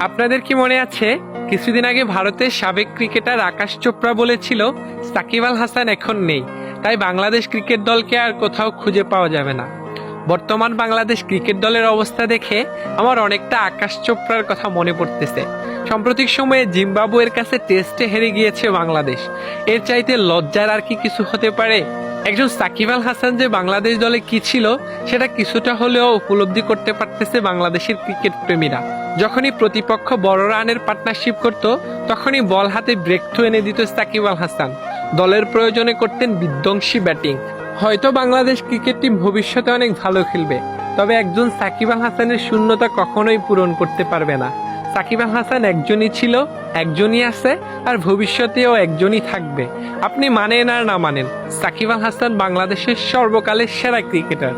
আপনাদের কি মনে আছে কিছুদিন আগে ভারতের সাবেক ক্রিকেটার আকাশ চোপড়া বলেছিল সাকিব আল হাসান এখন নেই, তাই বাংলাদেশ ক্রিকেট দলকে আর কোথাও খুঁজে পাওয়া যাবে না। বর্তমান বাংলাদেশ ক্রিকেট দলের অবস্থা দেখে আমার অনেকটা আকাশ চোপড়ার কথা মনে পড়তেছে। সাম্প্রতিক সময়ে জিম্বাবুয়ের কাছে টেস্টে হেরে গিয়েছে বাংলাদেশ। এর চাইতে লজ্জার আর কি কিছু হতে পারে? একজন সাকিব আল হাসান যে বাংলাদেশ দলে কি ছিল সেটা কিছুটা হলেও উপলব্ধি করতে পারতেছে বাংলাদেশের ক্রিকেট প্রেমীরা। যখনই প্রতিপক্ষ বড় রানের পার্টনারশিপ করত তখনই বল হাতে ব্রেক থ্রু এনে দিত সাকিব আল হাসান। দলের প্রয়োজনে করতেন বিধ্বংসী ব্যাটিং। হয়তো বাংলাদেশ ক্রিকেট টিম ভবিষ্যতে অনেক ভালো খেলবে, তবে একজন সাকিব আল হাসানের শূন্যতা কখনোই পূরণ করতে পারবে না। সাকিব আল হাসান একজনই ছিল, একজনই আছে, আর ভবিষ্যতেও একজনই থাকবে। আপনি মানেন আর না মানেন, সাকিব আল হাসান বাংলাদেশের সর্বকালের সেরা ক্রিকেটার।